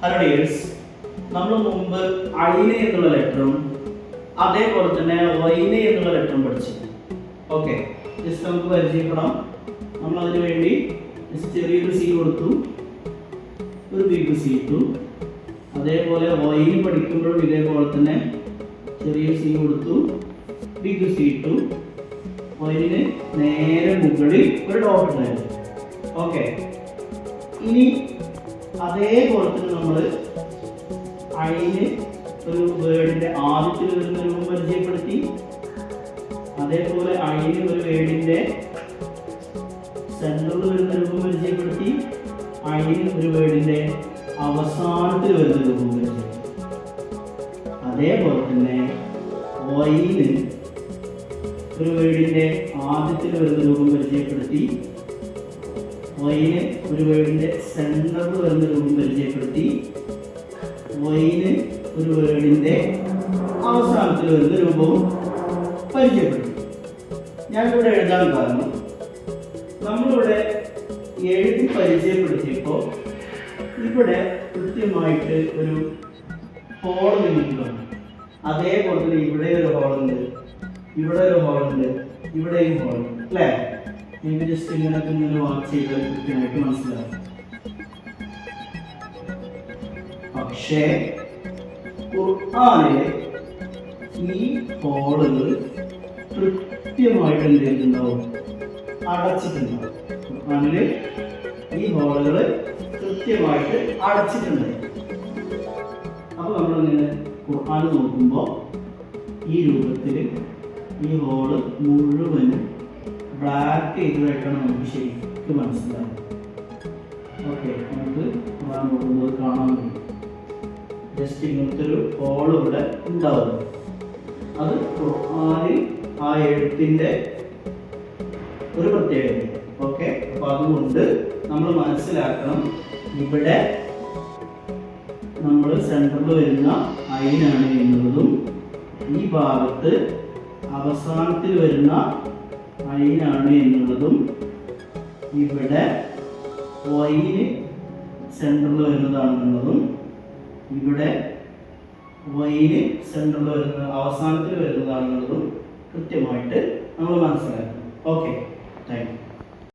Hello dears, നമ്മൾ മുമ്പ് ഐന് എന്നുള്ള ലെറ്ററും അതേപോലെ തന്നെ വൈന് എന്നുള്ള ലെറ്ററും പഠിച്ചു. ഓക്കെ, ജസ്റ്റ് നമുക്ക് പരിചയപ്പെടാം. നമ്മൾ അതിനു വേണ്ടി ചെറിയൊരു സി കൊടുത്തു, ഒരു ബിഗ് സി ഇട്ടു. അതേപോലെ വൈന് പഠിക്കുമ്പോഴും ഇതേപോലെ തന്നെ ചെറിയൊരു സി കൊടുത്തു, ബിഗ് സി ഇട്ടു. വൈനിന് നേരെ മുകളിൽ ഒരു ഡോട്ട് ഉണ്ടായിരുന്നു. ഓക്കെ, ഇനി അതേപോലെ തന്നെ നമ്മൾ ഐന് ഒരു വേർഡിന്റെ ആദ്യത്തിൽ വരുന്ന രൂപം പരിചയപ്പെടുത്തി. അതേപോലെ ഐന് ഒരു വേർഡിന്റെ സെന്ററിൽ വരുന്ന രൂപം പരിചയപ്പെടുത്തി. ഐന് ഒരു വേർഡിന്റെ അവസാനത്തിൽ വരുന്ന രൂപം പരിചയപ്പെടുത്തി. അതേപോലെ തന്നെ വൈന് ഒരു വേർഡിന്റെ ആദ്യത്തിൽ വരുന്ന രൂപം പരിചയപ്പെടുത്തി. വൈന് ഒരു വേർഡിന്റെ സെന്ററിൽ വരുന്ന രൂപം പരിചയപ്പെടുത്തി. വൈന് ഒരു വേർഡിന്റെ അവസാനത്തിൽ വരുന്ന രൂപവും പരിചയപ്പെടുത്തി. ഞാനിവിടെ എഴുതാൻ കാരണം നമ്മളിവിടെ എഴുതി പരിചയപ്പെടുത്തിയപ്പോൾ ഇവിടെ കൃത്യമായിട്ട് ഒരു ഹോൾ നിൽക്കുകയാണ്. അതേപോലെ തന്നെ ഇവിടെ ഒരു ഹോളുണ്ട്, ഇവിടെ ഒരു ഹോളുണ്ട്, ഇവിടെയും ഹോളുണ്ട് അല്ലേ? നിങ്ങൾക്ക് ജസ്റ്റ് ഇങ്ങനത്തെ ഇങ്ങനെ വാച്ച് ചെയ്താൽ കൃത്യമായിട്ട് മനസ്സിലാവും. പക്ഷേ ഖുർആനിലെ ഈ ഹോളുകൾ കൃത്യമായിട്ട് എന്ത് ചെയ്തിട്ടുണ്ടാവും? അടച്ചിട്ടുണ്ടാവും. ഖുർആനിലെ ഈ ഹോളുകൾ കൃത്യമായിട്ട് അടച്ചിട്ടുണ്ടാവും. അപ്പോൾ നമ്മളിങ്ങനെ ഖുർആൻ നോക്കുമ്പോൾ ഈ രൂപത്തിൽ ഈ ഹോള് മുഴുവനും ബ്ലാക്ക് ചെയ്തതായിട്ടാണ് നമുക്ക് ശരിക്കും മനസ്സിലാവുന്നത്. ഓക്കെ, നമുക്ക് ഖുർആൻ നോക്കുമ്പോൾ കാണാൻ കഴിയും. ജസ്റ്റ് ഇങ്ങനത്തെ ഒരു ഹോൾ ഇവിടെ ഉണ്ടാവും. അത് ഖുർആനിൽ ആ എഴുത്തിൻ്റെ ഒരു പ്രത്യേകത. ഓക്കെ, അപ്പോൾ അതുകൊണ്ട് നമ്മൾ മനസ്സിലാക്കണം, ഇവിടെ നമ്മൾ സെൻറ്ററിൽ വരുന്ന ഐനാണ് എന്നുള്ളതും ഈ ഭാഗത്ത് അവസാനത്തിൽ വരുന്ന ഐനാണ് എന്നുള്ളതും ഇവിടെ വൈന് സെൻറ്ററിൽ വരുന്നതാണെന്നുള്ളതും ഇവിടെ വൈന് സെൻറ്ററിൽ വരുന്ന അവസാനത്തിൽ വരുന്നതാണെന്നുള്ളതും കൃത്യമായിട്ട് നമ്മൾ മനസ്സിലാക്കണം. Okay, thank you.